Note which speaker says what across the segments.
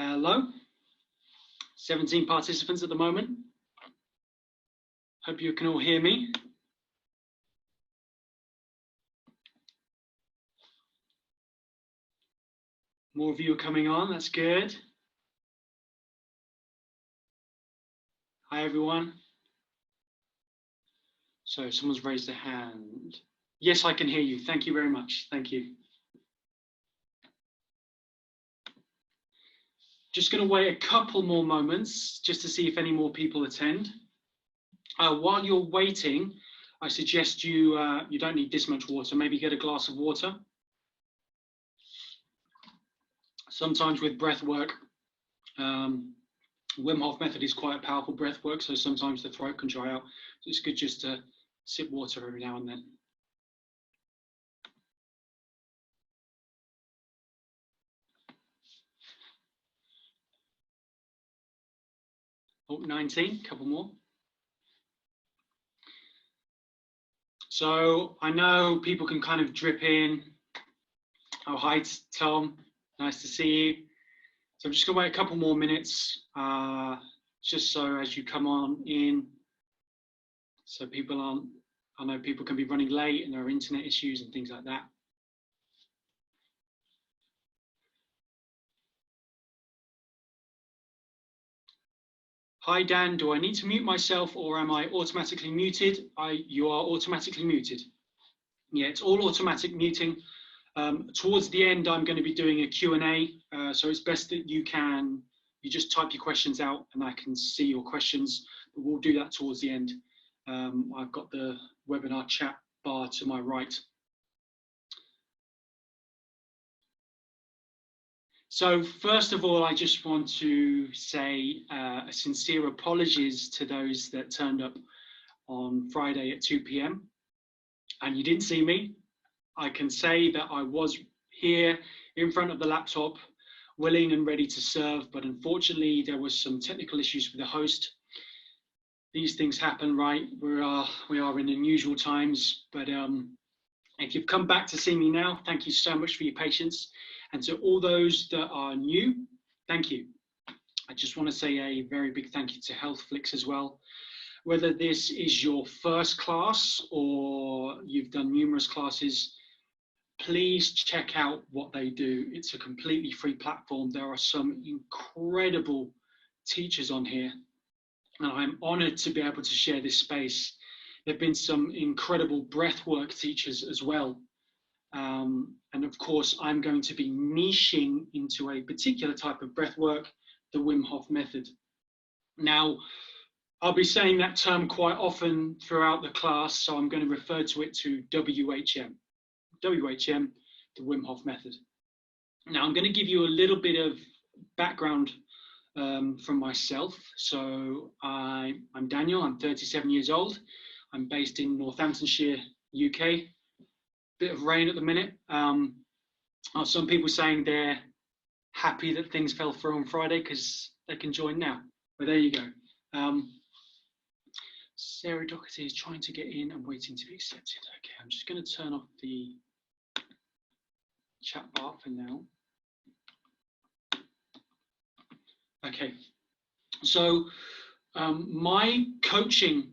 Speaker 1: Hello, 17 participants at the moment. Hope you can all hear me. More of you are coming on, that's good. Hi everyone. So someone's raised a hand. Yes, I can hear you. Thank you very much. Thank you. Just going to wait a couple more moments just to see if any more people attend. While you're waiting, I suggest you don't need this much water. Maybe get a glass of water. Sometimes with breath work, Wim Hof Method is quite a powerful breath work, so sometimes the throat can dry out. So it's good just to sip water every now and then. Oh, 19, couple more. So I know people can kind of drip in. Oh, hi, Tom. Nice to see you. So I'm just going to wait a couple more minutes, just so as you come on in, so people aren't, I know people can be running late and there are internet issues and things like that. Hi, Dan. Do I need to mute myself or am I automatically muted? You are automatically muted. Yeah, it's all automatic muting. Towards the end, I'm going to be doing a Q&A, so it's best that you just type your questions out and I can see your questions, but we'll do that towards the end. I've got the webinar chat bar to my right. So first of all, I just want to say a sincere apologies to those that turned up on Friday at 2 p.m. and you didn't see me. I can say that I was here in front of the laptop, willing and ready to serve, but unfortunately there was some technical issues with the host. These things happen, right? We are in unusual times, but if you've come back to see me now, thank you so much for your patience. And to all those that are new, thank you. I just want to say a very big thank you to HealthFlix as well. Whether this is your first class or you've done numerous classes, please check out what they do. It's a completely free platform. There are some incredible teachers on here, and I'm honored to be able to share this space. There have been some incredible breathwork teachers as well. And of course, I'm going to be niching into a particular type of breathwork, the Wim Hof Method. Now, I'll be saying that term quite often throughout the class, so I'm going to refer to it to WHM. WHM, the Wim Hof Method. Now, I'm going to give you a little bit of background from myself. So I'm Daniel, I'm 37 years old. I'm based in Northamptonshire, UK. Bit of rain at the minute. Some people saying they're happy that things fell through on Friday because they can join now. But there you go. Sarah Doherty is trying to get in and waiting to be accepted. Okay, I'm just going to turn off the chat bar for now. Okay, so my coaching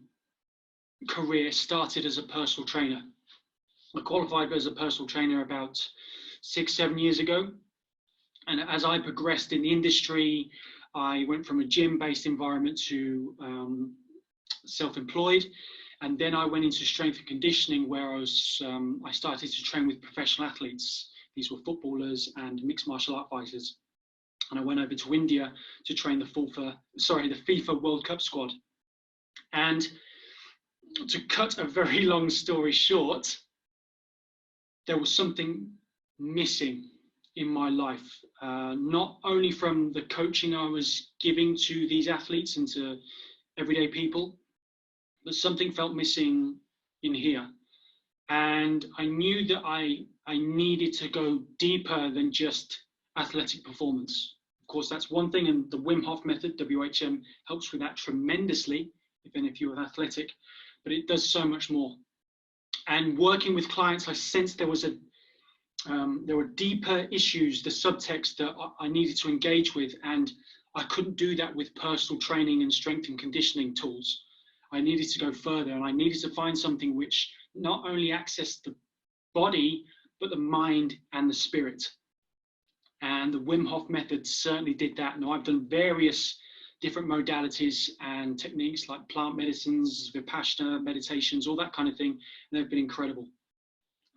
Speaker 1: career started as a personal trainer. I qualified as a personal trainer about 6-7 years ago. And as I progressed in the industry, I went from a gym-based environment to self-employed. And then I went into strength and conditioning where I started to train with professional athletes. These were footballers and mixed martial art fighters. And I went over to India to train the FIFA World Cup squad. And to cut a very long story short, there was something missing in my life, not only from the coaching I was giving to these athletes and to everyday people, but something felt missing in here. And I knew that I needed to go deeper than just athletic performance. Of course, that's one thing, and the Wim Hof Method, WHM, helps with that tremendously, if you're athletic, but it does so much more. And working with clients, I sensed there was There were deeper issues, the subtext that I needed to engage with, and I couldn't do that with personal training and strength and conditioning tools. I needed to go further, and I needed to find something which not only accessed the body, but the mind and the spirit. And the Wim Hof method certainly did that. Now, I've done various different modalities and techniques like plant medicines, Vipassana, meditations, all that kind of thing, and they've been incredible.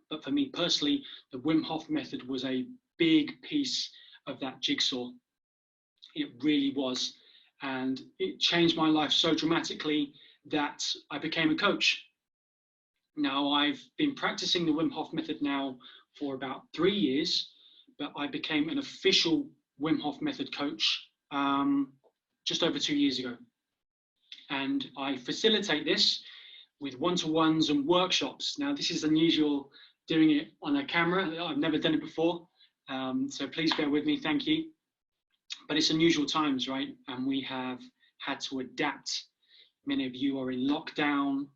Speaker 1: But for me personally, the Wim Hof method was a big piece of that jigsaw. It really was. And it changed my life so dramatically that I became a coach. Now, I've been practicing the Wim Hof method now for about 3 years, but I became an official Wim Hof method coach just over 2 years ago. And I facilitate this with one-to-ones and workshops. Now, this is unusual doing it on a camera. I've never done it before. So please bear with me, thank you. But it's unusual times, right? And we have had to adapt. Many of you are in lockdown.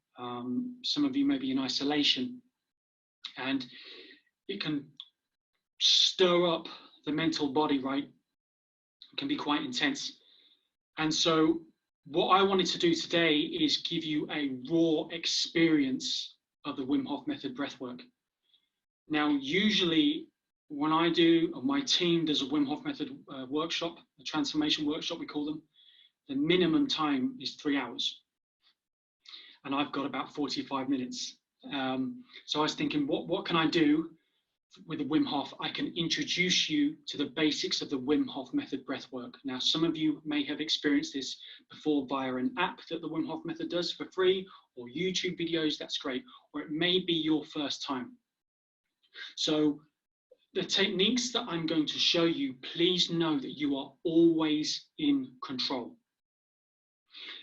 Speaker 1: Some of you may be in isolation. And it can stir up the mental body, right? It can be quite intense. And so what I wanted to do today is give you a raw experience of the Wim Hof method breathwork. Now, usually when I do, or my team does a Wim Hof method workshop, a transformation workshop, we call them, the minimum time is 3 hours. And I've got about 45 minutes. So I was thinking, what can I do with the Wim Hof? I can introduce you to the basics of the Wim Hof method breathwork. Now, some of you may have experienced this before via an app that the Wim Hof method does for free, or YouTube videos, that's great. Or it may be your first time. So the techniques that I'm going to show you, please know that you are always in control.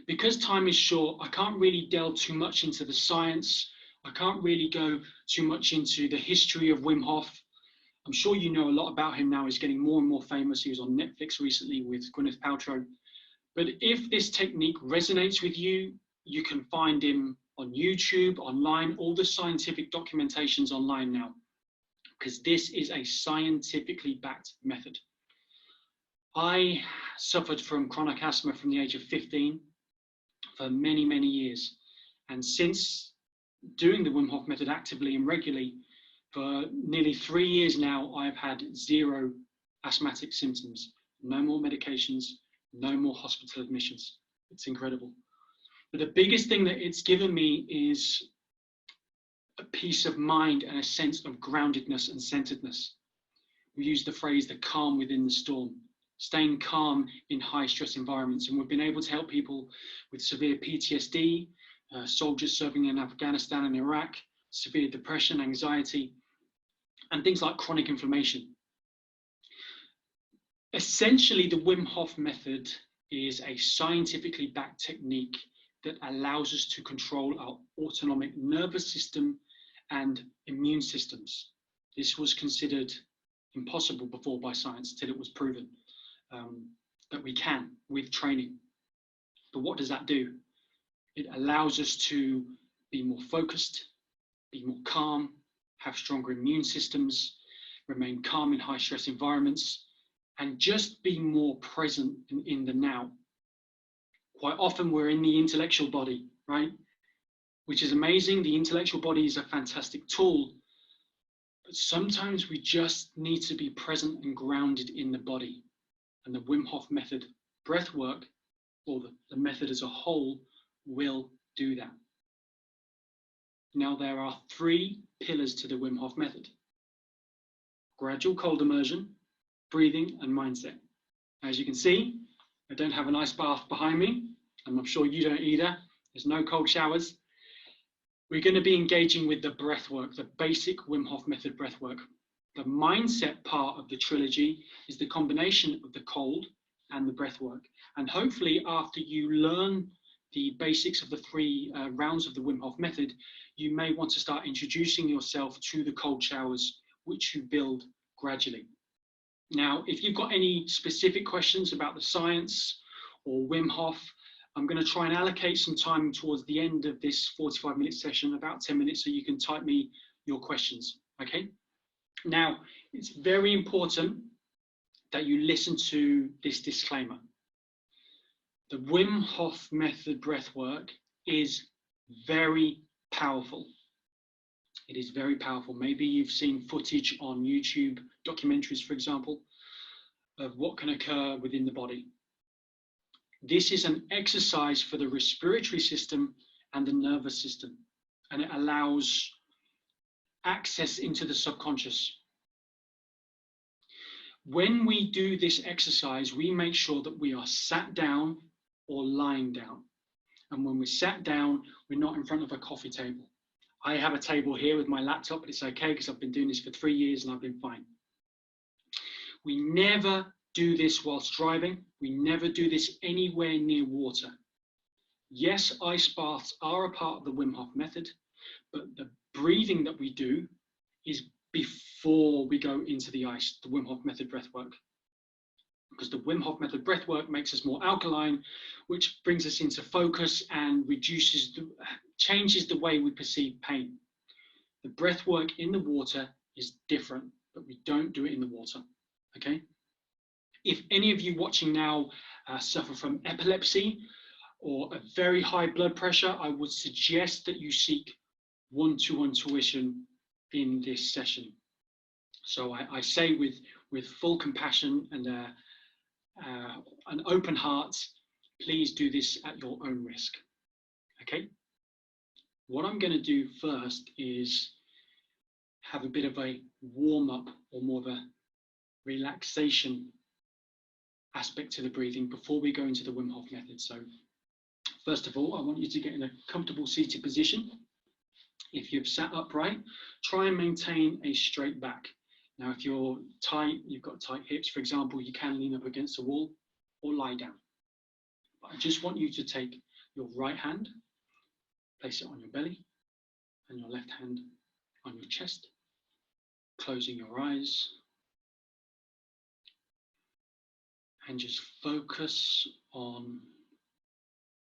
Speaker 1: Because time is short, I can't really delve too much into the science. I can't really go too much into the history of Wim Hof. I'm sure you know a lot about him now. He's getting more and more famous. He was on Netflix recently with Gwyneth Paltrow. But if this technique resonates with you, you can find him on YouTube, online, all the scientific documentation's online now, because this is a scientifically backed method. I suffered from chronic asthma from the age of 15 for many, many years. And since doing the Wim Hof method actively and regularly for nearly 3 years now, I've had 0 asthmatic symptoms, no more medications, no more hospital admissions. It's incredible. But the biggest thing that it's given me is a peace of mind and a sense of groundedness and centeredness. We use the phrase, the calm within the storm, staying calm in high stress environments. And we've been able to help people with severe PTSD, soldiers serving in Afghanistan and Iraq, severe depression, anxiety, and things like chronic inflammation. Essentially, the Wim Hof method is a scientifically backed technique that allows us to control our autonomic nervous system and immune systems. This was considered impossible before by science till it was proven that we can with training. But what does that do? It allows us to be more focused, be more calm, have stronger immune systems, remain calm in high stress environments, and just be more present in the now. Quite often we're in the intellectual body, right? Which is amazing. The intellectual body is a fantastic tool, but sometimes we just need to be present and grounded in the body. And the Wim Hof method breath work, or the method as a whole, will do that. Now, there are 3 pillars to the Wim Hof method: gradual cold immersion, breathing, and mindset. As you can see, I don't have an ice bath behind me, and I'm sure you don't either. There's no cold showers. We're going to be engaging with the breath work, the basic Wim Hof method breath work. The mindset part of the trilogy is the combination of the cold and the breath work. And hopefully, after you learn the basics of the 3 rounds of the Wim Hof method, you may want to start introducing yourself to the cold showers, which you build gradually. Now, if you've got any specific questions about the science or Wim Hof, I'm going to try and allocate some time towards the end of this 45-minute session, about 10 minutes, so you can type me your questions, okay? Now, it's very important that you listen to this disclaimer. The Wim Hof Method breathwork is very powerful. It is very powerful. Maybe you've seen footage on YouTube, documentaries, for example, of what can occur within the body. This is an exercise for the respiratory system and the nervous system, and it allows access into the subconscious. When we do this exercise, we make sure that we are sat down or lying down. And when we're sat down, we're not in front of a coffee table. I have a table here with my laptop, but it's okay because I've been doing this for 3 years and I've been fine. We never do this whilst driving. We never do this anywhere near water. Yes, ice baths are a part of the Wim Hof method, but the breathing that we do is before we go into the ice, the Wim Hof method breath work. Because the Wim Hof method breath work makes us more alkaline, which brings us into focus and changes the way we perceive pain. The breath work in the water is different, but we don't do it in the water, okay? If any of you watching now suffer from epilepsy or a very high blood pressure, I would suggest that you seek one-to-one tuition in this session. So I say with full compassion and an open heart, please do this at your own risk, okay? What I'm going to do first is have a bit of a warm-up or more of a relaxation aspect to the breathing before we go into the Wim Hof method. So first of all, I want you to get in a comfortable seated position. If you've sat upright, try and maintain a straight back. Now, if you're tight, you've got tight hips, for example, you can lean up against a wall or lie down. But I just want you to take your right hand, place it on your belly, and your left hand on your chest, closing your eyes, and just focus on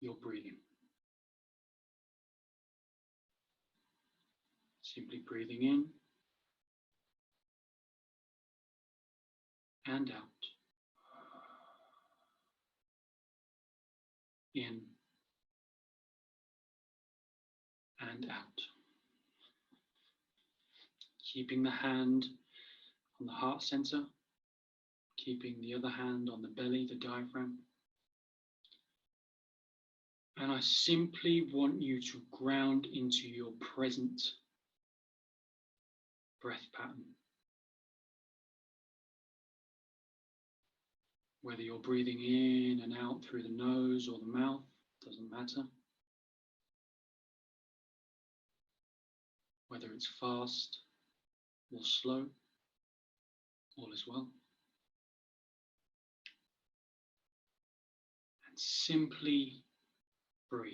Speaker 1: your breathing. Simply breathing in and out. In and out. Keeping the hand on the heart center, keeping the other hand on the belly, the diaphragm. And I simply want you to ground into your present breath pattern. Whether you're breathing in and out through the nose or the mouth, doesn't matter. Whether it's fast or slow, all is well. And simply breathe.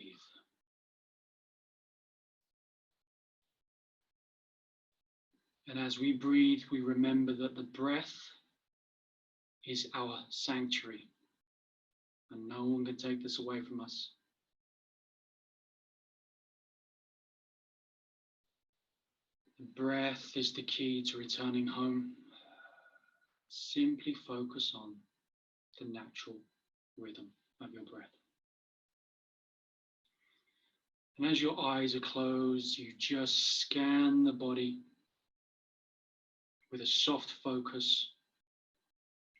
Speaker 1: And as we breathe, we remember that the breath is our sanctuary, and no one can take this away from us. The breath is the key to returning home. Simply focus on the natural rhythm of your breath. And as your eyes are closed, you just scan the body with a soft focus.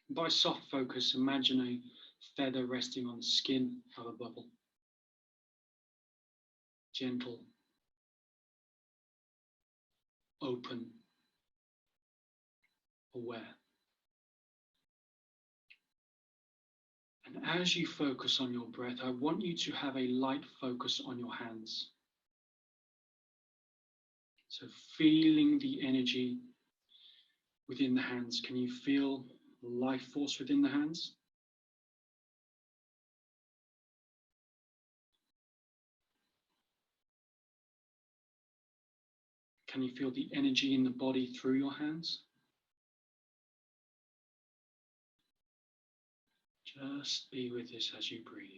Speaker 1: By soft focus, imagine a feather resting on the skin of a bubble. Gentle, open, aware. And as you focus on your breath, I want you to have a light focus on your hands. So feeling the energy within the hands. Can you feel life force within the hands? Can you feel the energy in the body through your hands? Just be with this as you breathe,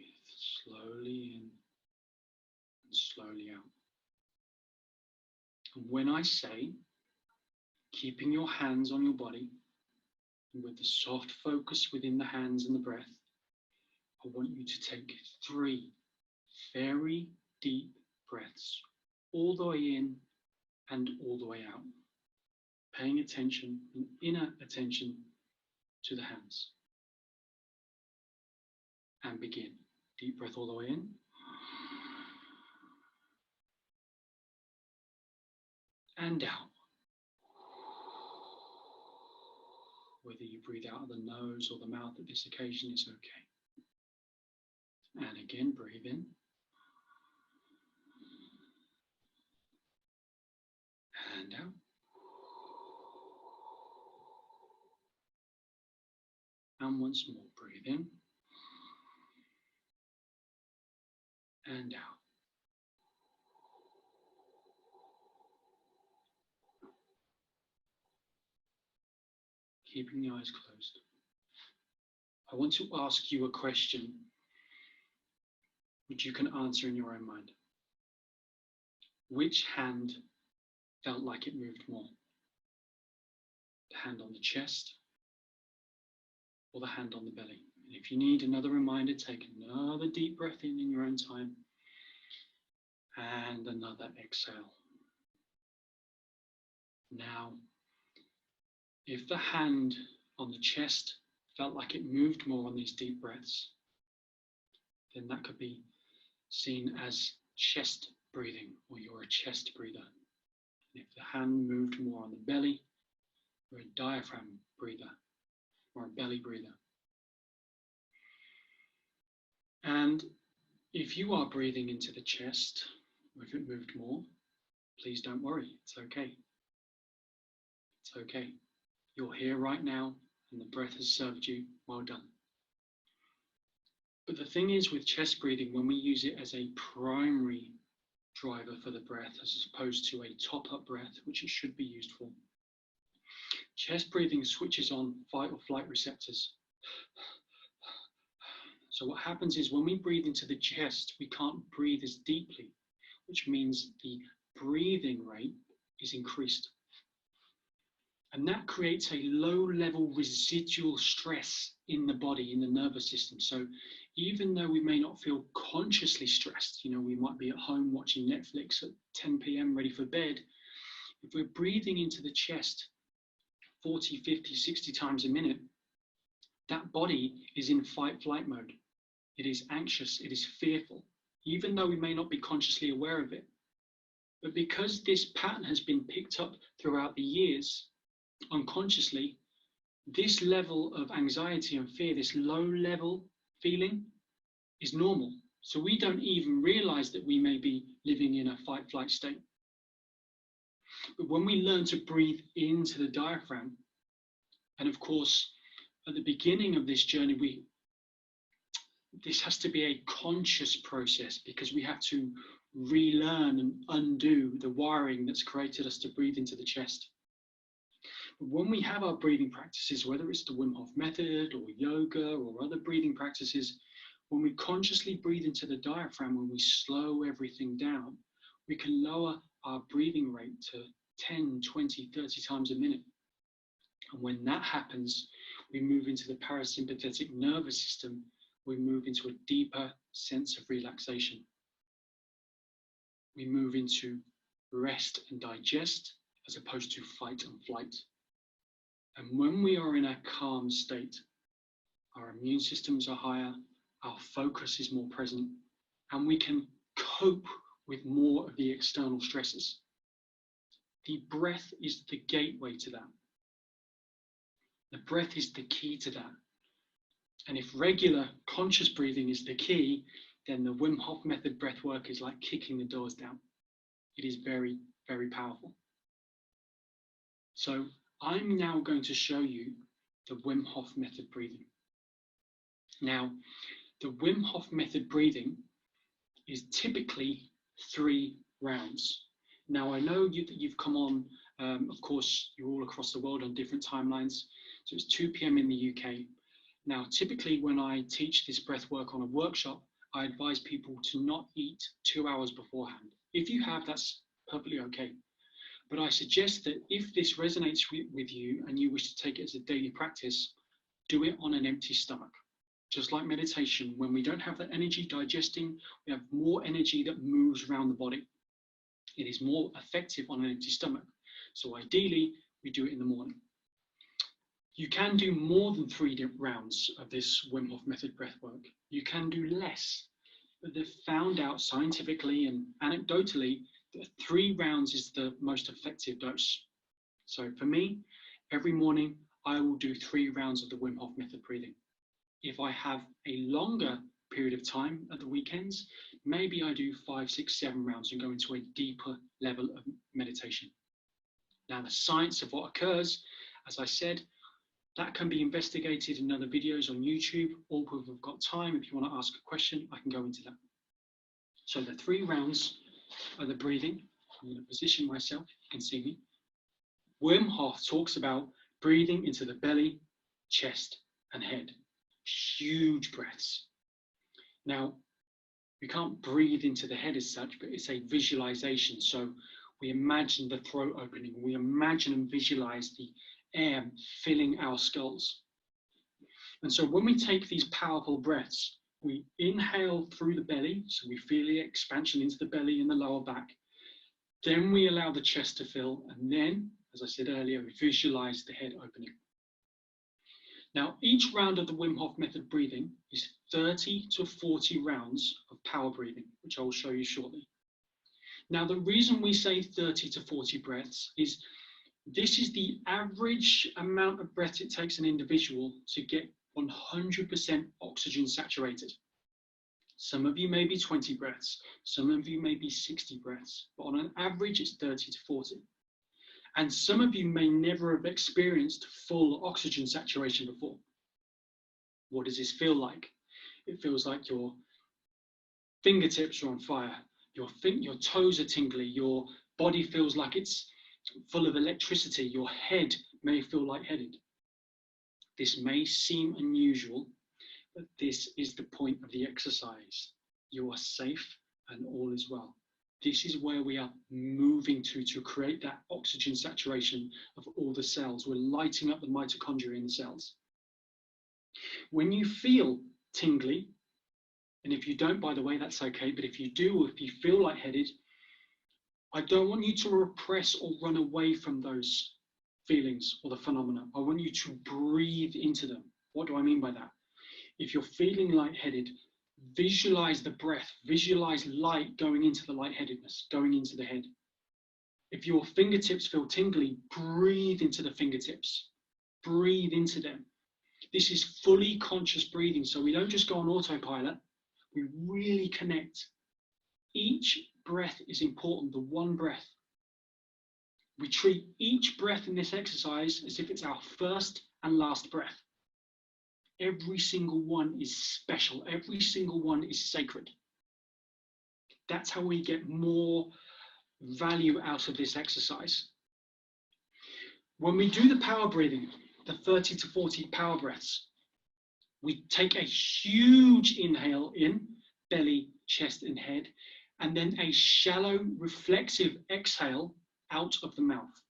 Speaker 1: slowly in and slowly out. And when I say, keeping your hands on your body, and with the soft focus within the hands and the breath, I want you to take 3 very deep breaths, all the way in and all the way out, paying attention, an inner attention to the hands. And begin. Deep breath all the way in. And out. Whether you breathe out of the nose or the mouth at this occasion is okay. And again, breathe in. And out. And once more, breathe in. And out. Keeping the eyes closed. I want to ask you a question which you can answer in your own mind. Which hand felt like it moved more? The hand on the chest or the hand on the belly? And if you need another reminder, take another deep breath in your own time and another exhale. Now, if the hand on the chest felt like it moved more on these deep breaths, then that could be seen as chest breathing, or you're a chest breather. And if the hand moved more on the belly, you're a diaphragm breather or a belly breather. And if you are breathing into the chest, or if it moved more, please don't worry, it's okay. It's okay. You're here right now, and the breath has served you. Well done. But the thing is with chest breathing, when we use it as a primary driver for the breath, as opposed to a top-up breath, which it should be used for, chest breathing switches on fight or flight receptors. So what happens is when we breathe into the chest, we can't breathe as deeply, which means the breathing rate is increased. And that creates a low-level residual stress in the body, in the nervous system. So even though we may not feel consciously stressed, we might be at home watching Netflix at 10 p.m. ready for bed. If we're breathing into the chest 40, 50, 60 times a minute, that body is in fight-flight mode. It is anxious, it is fearful, even though we may not be consciously aware of it. But because this pattern has been picked up throughout the years, unconsciously, this level of anxiety and fear, this low-level feeling, is normal. So we don't even realize that we may be living in a fight-flight state. But when we learn to breathe into the diaphragm, and of course, at the beginning of this journey, this has to be a conscious process, because we have to relearn and undo the wiring that's created us to breathe into the chest. But when we have our breathing practices, whether it's the Wim Hof Method or yoga or other breathing practices, when we consciously breathe into the diaphragm, when we slow everything down, we can lower our breathing rate to 10, 20, 30 times a minute. And when that happens, we move into the parasympathetic nervous system. We move into a deeper sense of relaxation. We move into rest and digest as opposed to fight and flight. And when we are in a calm state, our immune systems are higher, our focus is more present, and we can cope with more of the external stresses. The breath is the gateway to that. The breath is the key to that. And if regular conscious breathing is the key, then the Wim Hof Method breath work is like kicking the doors down. It is very, very powerful. So I'm now going to show you the Wim Hof Method breathing. Now, the Wim Hof Method breathing is typically 3 rounds. Now, I know that you've come on, of course, you're all across the world on different timelines. So it's 2 p.m. in the UK. Now, typically when I teach this breath work on a workshop, I advise people to not eat 2 hours beforehand. If you have, that's perfectly okay. But I suggest that if this resonates with you and you wish to take it as a daily practice, do it on an empty stomach. Just like meditation, when we don't have that energy digesting, we have more energy that moves around the body. It is more effective on an empty stomach. So ideally, we do it in the morning. You can do more than 3 rounds of this Wim Hof Method breathwork. You can do less, but they've found out scientifically and anecdotally that 3 rounds is the most effective dose. So for me, every morning, I will do 3 rounds of the Wim Hof Method breathing. If I have a longer period of time at the weekends, maybe I do 5, 6, 7 rounds and go into a deeper level of meditation. Now, the science of what occurs, as I said, that can be investigated in other videos on YouTube, or if we've got time, if you want to ask a question, I can go into that. So the 3 rounds of the breathing, I'm going to position myself, you can see me. Wim Hof talks about breathing into the belly, chest, and head. Huge breaths. Now, we can't breathe into the head as such, but it's a visualization. So we imagine the throat opening. We imagine and visualize the air filling our skulls. And so when we take these powerful breaths, we inhale through the belly, so we feel the expansion into the belly and the lower back. Then we allow the chest to fill, and then, as I said earlier, we visualize the head opening. Now, each round of the Wim Hof Method breathing is 30 to 40 rounds of power breathing, which I will show you shortly. Now, the reason we say 30 to 40 breaths is this is the average amount of breath it takes an individual to get 100% oxygen saturated. Some of you may be 20 breaths, some of you may be 60 breaths, but on an average it's 30 to 40. And some of you may never have experienced full oxygen saturation before. What does this feel like? It feels like your fingertips are on fire, your toes are tingly, your body feels like it's full of electricity, your head may feel lightheaded. This may seem unusual, but this is the point of the exercise. You are safe and all is well. This is where we are moving to create that oxygen saturation of all the cells. We're lighting up the mitochondria in the cells. When you feel tingly, and if you don't, by the way, that's okay, but if you do, or if you feel lightheaded, I don't want you to repress or run away from those feelings or the phenomena. I want you to breathe into them. What do I mean by that? If you're feeling lightheaded, visualize the breath, visualize light going into the lightheadedness, going into the head. If your fingertips feel tingly, breathe into the fingertips, breathe into them. This is fully conscious breathing, so we don't just go on autopilot, we really connect. Each breath is important, the one breath. We treat each breath in this exercise as if it's our first and last breath. Every single one is special. Every single one is sacred. That's how we get more value out of this exercise. When we do the power breathing, the 30 to 40 power breaths, we take a huge inhale in, belly, chest, and head, and then a shallow, reflexive exhale out of the mouth.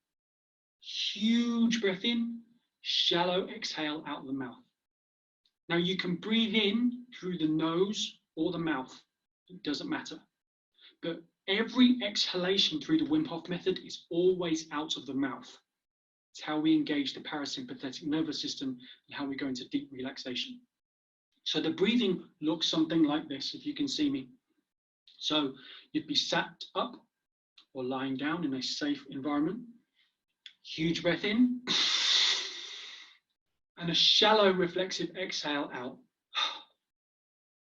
Speaker 1: Huge breath in, shallow exhale out of the mouth. Now you can breathe in through the nose or the mouth, it doesn't matter. But every exhalation through the Wim Hof method is always out of the mouth. It's how we engage the parasympathetic nervous system and how we go into deep relaxation. So the breathing looks something like this, if you can see me. So you'd be sat up or lying down in a safe environment. Huge breath in. And a shallow reflexive exhale out.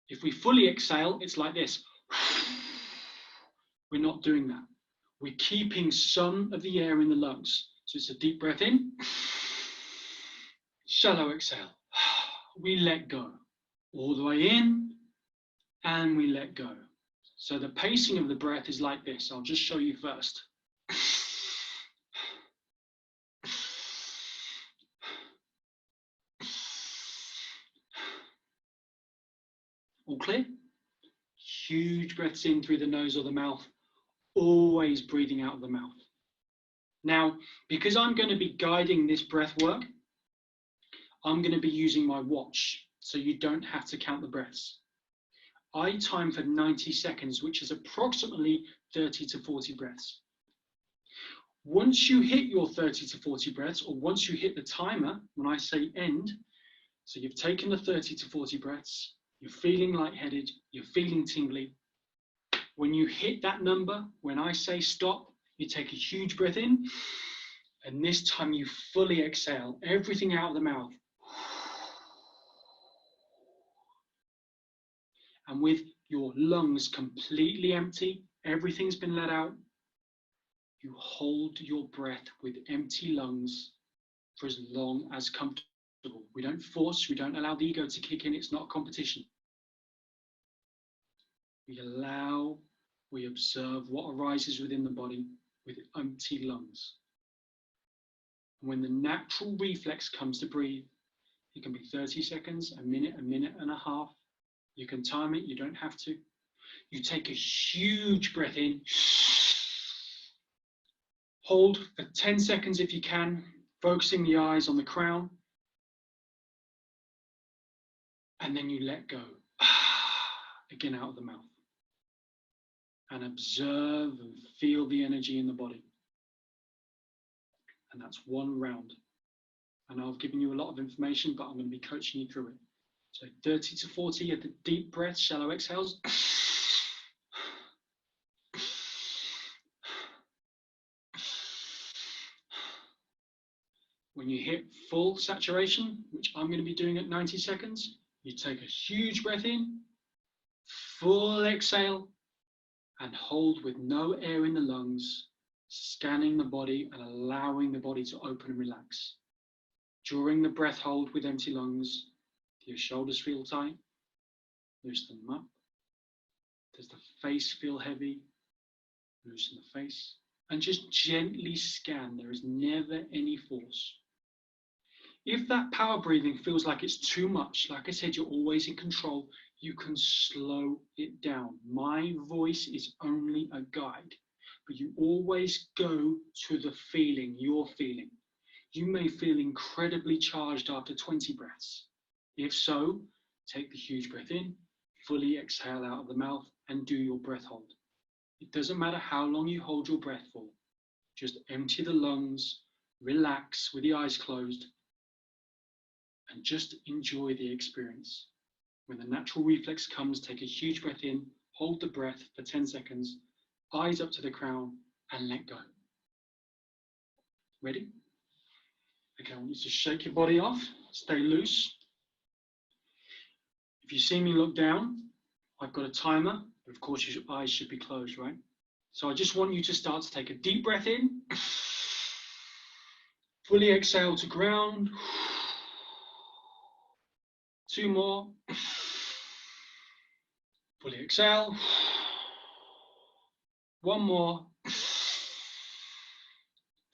Speaker 1: If we fully exhale, it's like this. We're not doing that. We're keeping some of the air in the lungs. So it's a deep breath in, shallow exhale. We let go. All the way in, and we let go. So the pacing of the breath is like this. I'll just show you first. All clear? Huge breaths in through the nose or the mouth, always breathing out of the mouth. Now, because I'm going to be guiding this breath work, I'm going to be using my watch, so you don't have to count the breaths. I time for 90 seconds, which is approximately 30 to 40 breaths. Once you hit your 30 to 40 breaths, or once you hit the timer, when I say end, so you've taken the 30 to 40 breaths, you're feeling lightheaded, you're feeling tingly. When you hit that number, when I say stop, you take a huge breath in, and this time you fully exhale, everything out of the mouth. And with your lungs completely empty, everything's been let out, you hold your breath with empty lungs for as long as comfortable. We don't force, we don't allow the ego to kick in, it's not a competition. We allow, we observe what arises within the body with empty lungs. And when the natural reflex comes to breathe, it can be 30 seconds, a minute and a half. You can time it, you don't have to. You take a huge breath in, hold for 10 seconds if you can, focusing the eyes on the crown, and then you let go, again out of the mouth. And observe and feel the energy in the body. And that's one round. And I've given you a lot of information, but I'm going to be coaching you through it. So 30 to 40 of the deep breaths, shallow exhales. When you hit full saturation, which I'm going to be doing at 90 seconds, you take a huge breath in, full exhale, and hold with no air in the lungs, scanning the body and allowing the body to open and relax. During the breath hold with empty lungs, do your shoulders feel tight? Loosen them up. Does the face feel heavy? Loosen the face. And just gently scan. There is never any force. If that power breathing feels like it's too much, like I said, you're always in control, you can slow it down. My voice is only a guide, but you always go to the feeling you're feeling. You may feel incredibly charged after 20 breaths. If so, take the huge breath in, fully exhale out of the mouth, and do your breath hold. It doesn't matter how long you hold your breath for. Just empty the lungs, relax with the eyes closed, and just enjoy the experience. When the natural reflex comes, take a huge breath in, hold the breath for 10 seconds, eyes up to the crown, and let go. Ready? Okay, I want you to shake your body off, stay loose. If you see me look down, I've got a timer, but of course your eyes should be closed, right? So I just want you to start to take a deep breath in, fully exhale to ground. 2 more. Fully exhale. 1 more.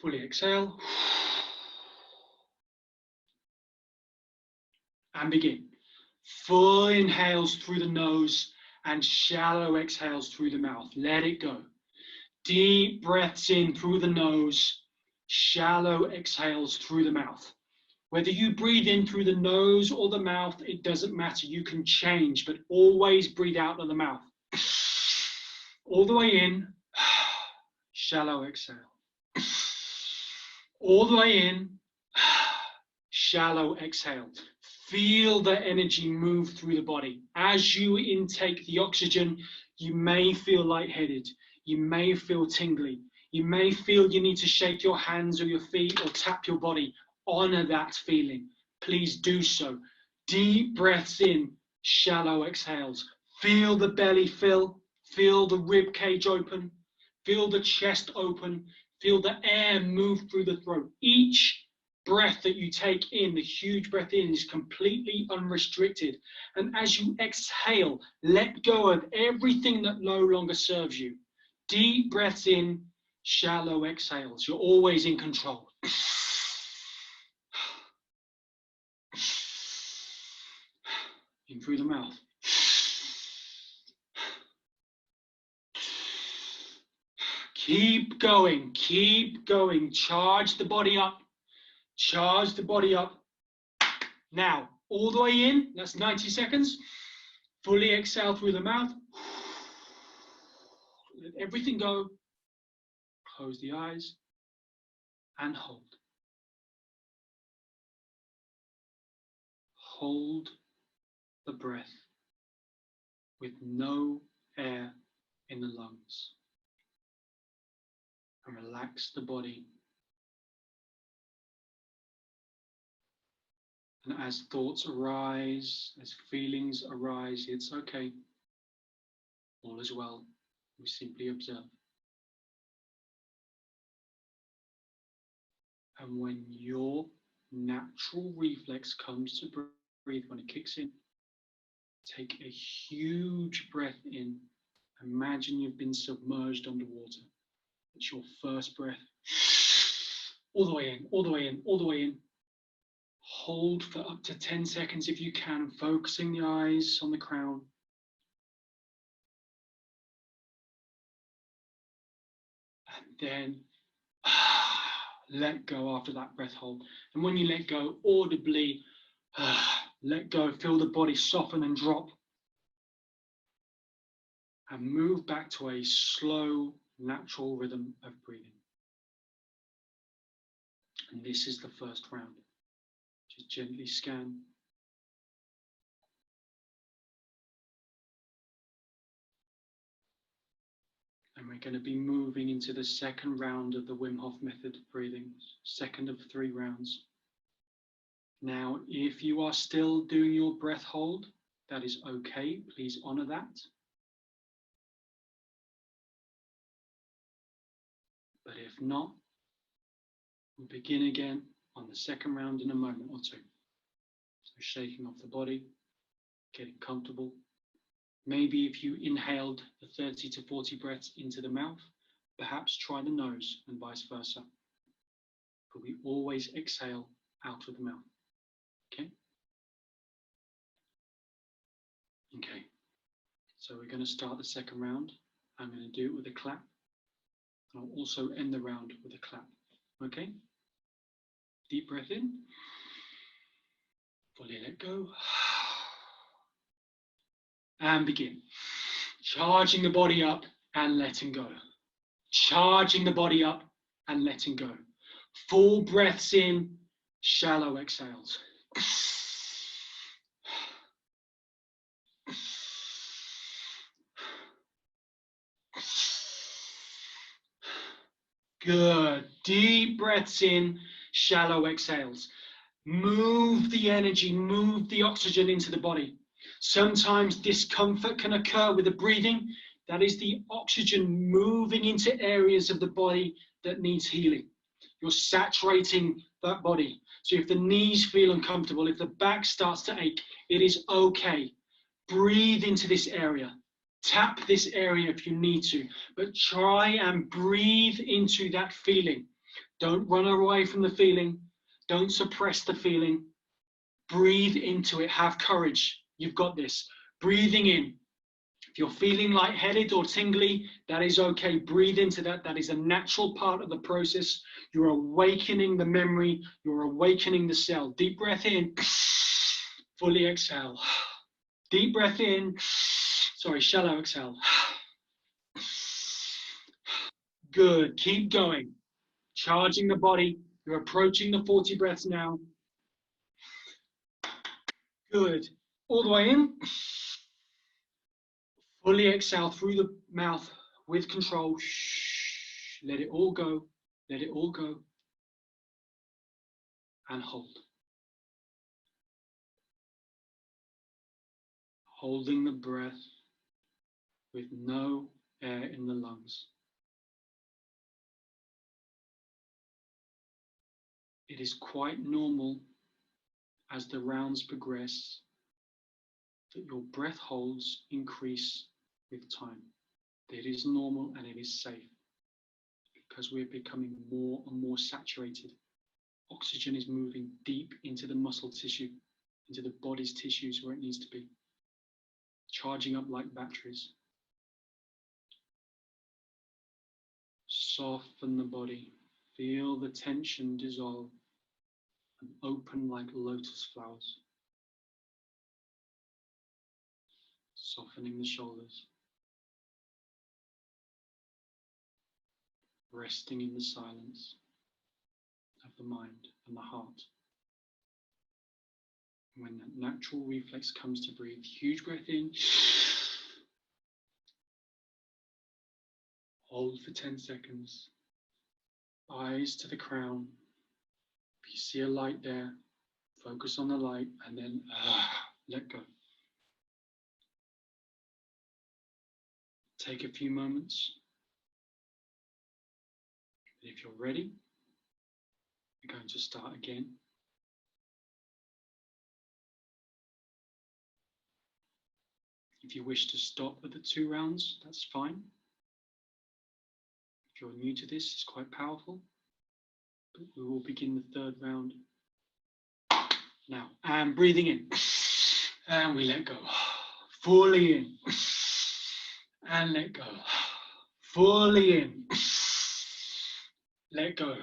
Speaker 1: Fully exhale. And begin. Full inhales through the nose and shallow exhales through the mouth. Let it go. Deep breaths in through the nose, shallow exhales through the mouth. Whether you breathe in through the nose or the mouth, it doesn't matter. You can change, but always breathe out of the mouth. All the way in, shallow exhale. All the way in, shallow exhale. Feel the energy move through the body. As you intake the oxygen, you may feel lightheaded. You may feel tingly. You may feel you need to shake your hands or your feet or tap your body. Honor that feeling. Please do so. Deep breaths in, shallow exhales. Feel the belly fill. Feel the rib cage open. Feel the chest open. Feel the air move through the throat. Each breath that you take in, the huge breath in, is completely unrestricted. And as you exhale, let go of everything that no longer serves you. Deep breaths in, shallow exhales. You're always in control. In through the mouth. Keep going, keep going. Charge the body up. Charge the body up. Now, all the way in, that's 90 seconds. Fully exhale through the mouth. Let everything go. Close the eyes and hold. Hold the breath with no air in the lungs. And relax the body. And as thoughts arise, as feelings arise, it's okay. All is well. We simply observe. And when your natural reflex comes to breathe, when it kicks in, take a huge breath in. Imagine you've been submerged underwater. It's your first breath. All the way in, all the way in, all the way in. Hold for up to 10 seconds if you can, focusing the eyes on the crown. And then let go after that breath hold. And when you let go, audibly let go. Feel the body soften and drop. And move back to a slow, natural rhythm of breathing. And this is the first round. Just gently scan. And we're going to be moving into the second round of the Wim Hof Method Breathing, second of 3 rounds. Now, if you are still doing your breath hold, that is okay. Please honor that. But if not, we'll begin again on the second round in a moment or two. So shaking off the body, getting comfortable. Maybe if you inhaled the 30 to 40 breaths into the mouth, perhaps try the nose and vice versa. But we always exhale out of the mouth. Okay? Okay. So we're going to start the second round. I'm going to do it with a clap. And I'll also end the round with a clap. Okay? Deep breath in. Fully let go. And begin. Charging the body up and letting go. Charging the body up and letting go. Full breaths in, shallow exhales. Good. Deep breaths in, shallow exhales. Move the energy, move the oxygen into the body. Sometimes discomfort can occur with the breathing. That is the oxygen moving into areas of the body that needs healing. You're saturating that body. So if the knees feel uncomfortable, if the back starts to ache, it is okay. Breathe into this area. Tap this area if you need to, but try and breathe into that feeling. Don't run away from the feeling. Don't suppress the feeling. Breathe into it. Have courage. You've got this. Breathing in. If you're feeling lightheaded or tingly, that is okay. Breathe into that. That is a natural part of the process. You're awakening the memory. You're awakening the cell. Deep breath in. Fully exhale. Deep breath in. Sorry, shallow exhale. Good. Keep going. Charging the body. You're approaching the 40 breaths now. Good. All the way in. Fully exhale through the mouth with control. Let it all go. Let it all go. And hold. Holding the breath with no air in the lungs. It is quite normal as the rounds progress that your breath holds increase with time. It is normal and it is safe because we're becoming more and more saturated. Oxygen is moving deep into the muscle tissue, into the body's tissues where it needs to be, charging up like batteries. Soften the body. Feel the tension dissolve and open like lotus flowers. Softening the shoulders. Resting in the silence of the mind and the heart. When that natural reflex comes to breathe, huge breath in. Hold for 10 seconds. Eyes to the crown. If you see a light there, focus on the light and then let go. Take a few moments. If you're ready, we're going to start again. If you wish to stop at the 2 rounds, that's fine. If you're new to this, it's quite powerful. But we will begin the 3rd round now. And breathing in. And we let go. Fully in. And let go. Fully in. Let go.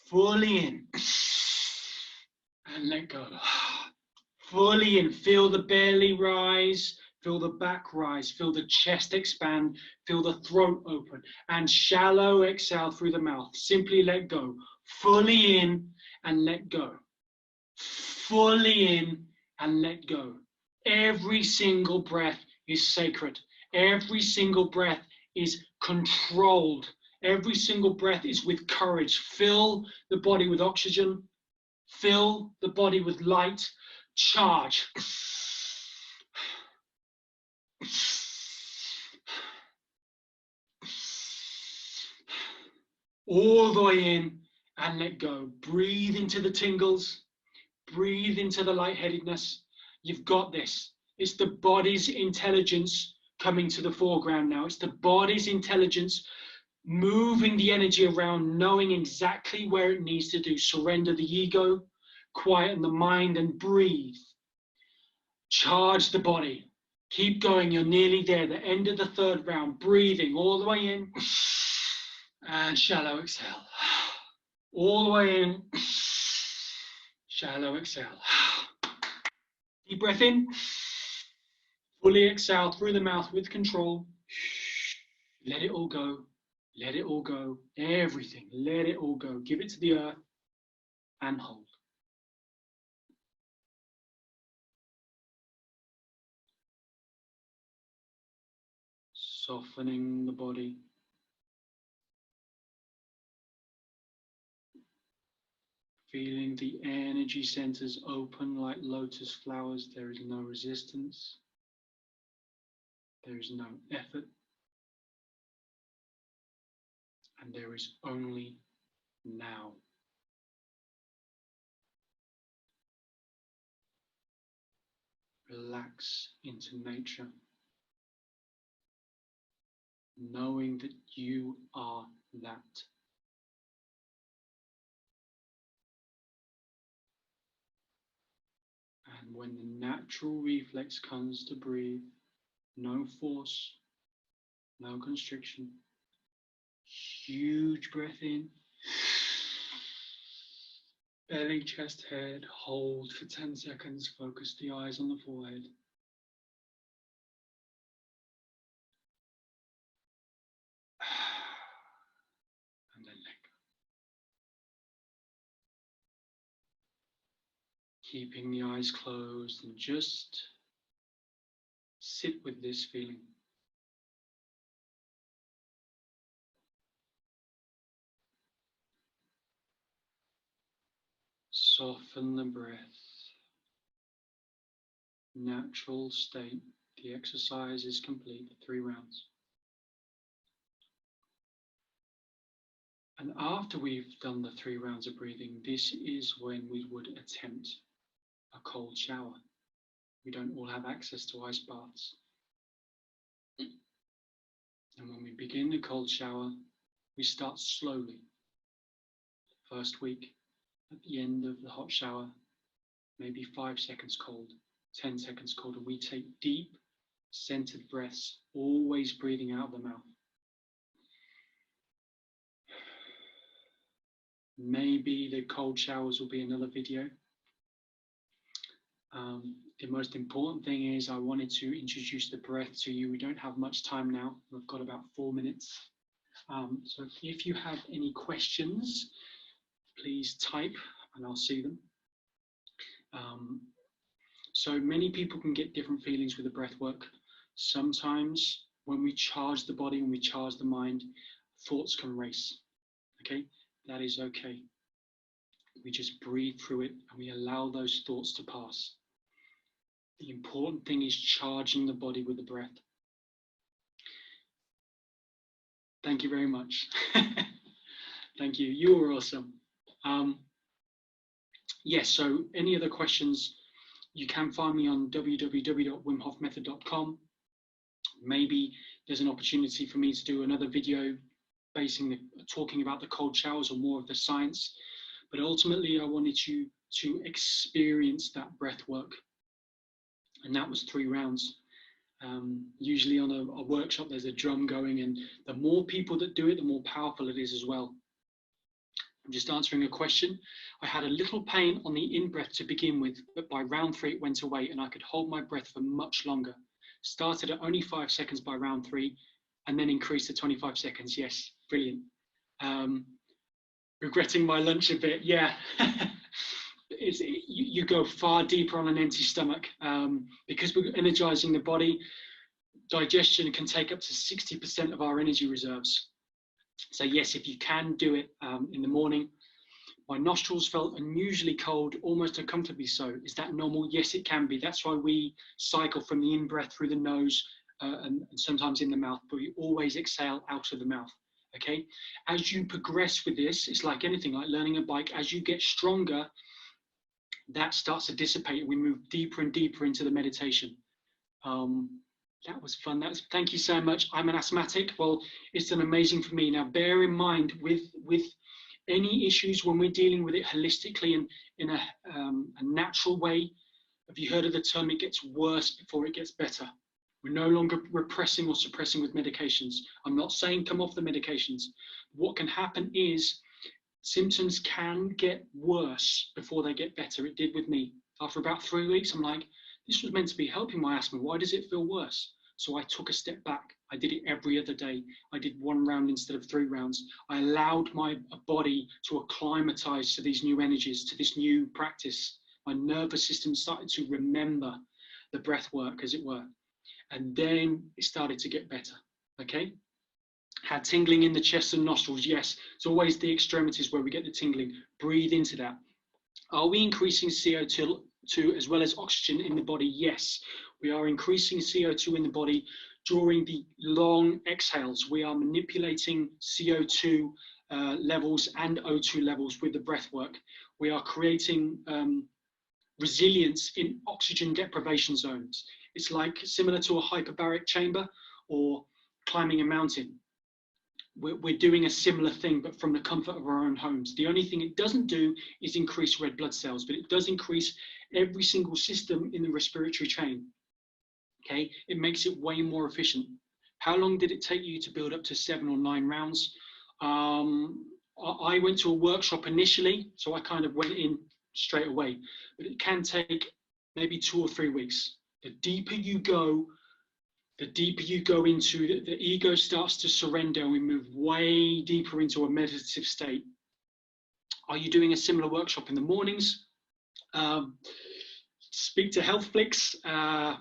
Speaker 1: Fully in. And let go. Fully in. Feel the belly rise. Feel the back rise. Feel the chest expand. Feel the throat open. And shallow exhale through the mouth. Simply let go. Fully in and let go. Fully in and let go. Every single breath is sacred. Every single breath is controlled. Every single breath is with courage. Fill the body with oxygen. Fill the body with light. Charge. All the way in and let go. Breathe into the tingles. Breathe into the lightheadedness. You've got this. It's the body's intelligence coming to the foreground now. It's the body's intelligence moving the energy around, knowing exactly where it needs to do. Surrender the ego, quieten the mind, and breathe. Charge the body. Keep going. You're nearly there. The end of the 3rd round. Breathing all the way in. And shallow exhale. All the way in. Shallow exhale. Deep breath in. Fully exhale through the mouth with control. Let it all go. Let it all go. Everything. Let it all go. Give it to the earth and hold. Softening the body. Feeling the energy centers open like lotus flowers. There is no resistance. There is no effort. And there is only now. Relax into nature, knowing that you are that. And when the natural reflex comes to breathe, no force, no constriction, huge breath in, belly, chest, head, hold for 10 seconds, focus the eyes on the forehead. And then let go. Keeping the eyes closed and just sit with this feeling. Soften the breath. Natural state. The exercise is complete. 3 rounds. And after we've done the 3 rounds of breathing, this is when we would attempt a cold shower. We don't all have access to ice baths. And when we begin the cold shower, we start slowly. First week, at the end of the hot shower, maybe 5 seconds cold, 10 seconds cold, and we take deep, centered breaths, always breathing out of the mouth. Maybe the cold showers will be another video. The most important thing is I wanted to introduce the breath to you. We don't have much time now. We've got about 4 minutes. So if you have any questions, please type and I'll see them. So many people can get different feelings with the breath work. Sometimes when we charge the body, when we charge the mind, thoughts can race. Okay, that is okay. We just breathe through it and we allow those thoughts to pass. The important thing is charging the body with the breath. Thank you very much. Thank you. You were awesome. Yes, so any other questions, you can find me on www.wimhofmethod.com. Maybe there's an opportunity for me to do another video talking about the cold showers or more of the science. But ultimately, I wanted you to experience that breath work. And that was 3 rounds. Usually on a workshop, there's a drum going, and the more people that do it, the more powerful it is as well. I'm just answering a question. I had a little pain on the in-breath to begin with, but by round 3, it went away and I could hold my breath for much longer. Started at only 5 seconds by round 3 and then increased to 25 seconds. Yes, brilliant. Regretting my lunch a bit, yeah. You go far deeper on an empty stomach because we're energizing the body. Digestion can take up to 60% of our energy reserves. So yes, if you can do it in the morning. My nostrils felt unusually cold, almost uncomfortably so. Is that normal? Yes, it can be. That's why we cycle from the in-breath through the nose and sometimes in the mouth, but we always exhale out of the mouth. Okay? As you progress with this, it's like anything, like learning a bike. As you get stronger, that starts to dissipate and we move deeper and deeper into the meditation. That was fun. Thank you so much. I'm an asthmatic. Well, it's done amazing for me. Now, bear in mind with any issues when we're dealing with it holistically and in a natural way. Have you heard of the term, it gets worse before it gets better? We're no longer repressing or suppressing with medications. I'm not saying come off the medications. What can happen is symptoms can get worse before they get better. It did with me. After about 3 weeks, I'm like, this was meant to be helping my asthma. Why does it feel worse? So I took a step back. I did it every other day. I did 1 round instead of 3 rounds. I allowed my body to acclimatize to these new energies, to this new practice. My nervous system started to remember the breath work, as it were. And then it started to get better, okay? Had tingling in the chest and nostrils, yes. It's always the extremities where we get the tingling. Breathe into that. Are we increasing CO2 as well as oxygen in the body? Yes, we are increasing CO2 in the body during the long exhales. We are manipulating CO2 levels and O2 levels with the breath work. We are creating resilience in oxygen deprivation zones. It's like similar to a hyperbaric chamber or climbing a mountain. We're doing a similar thing, but from the comfort of our own homes. The only thing it doesn't do is increase red blood cells, but it does increase every single system in the respiratory chain. Okay, it makes it way more efficient. How long did it take you to build up to 7 or 9 rounds? I went to a workshop initially, so I kind of went in straight away, but it can take maybe 2 or 3 weeks. The deeper you go into the ego starts to surrender and we move way deeper into a meditative state. Are you doing a similar workshop in the mornings? Speak to HealthFlix.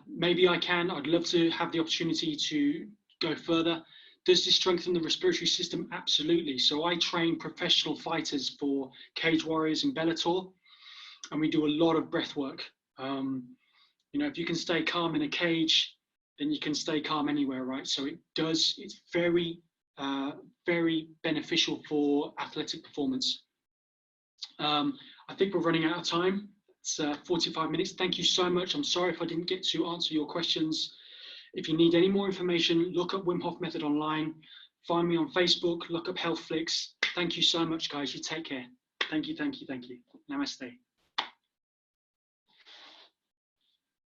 Speaker 1: Maybe I can. I'd love to have the opportunity to go further. Does this strengthen the respiratory system? Absolutely. So I train professional fighters for Cage Warriors and Bellator, and we do a lot of breath work. You know, if you can stay calm in a cage, then you can stay calm anywhere, right? So it's very, very beneficial for athletic performance. I think we're running out of time. It's 45 minutes. Thank you so much. I'm sorry if I didn't get to answer your questions. If you need any more information, look up Wim Hof Method online. Find me on Facebook, look up HealthFlix. Thank you so much, guys. You take care. Thank you, thank you, thank you. Namaste.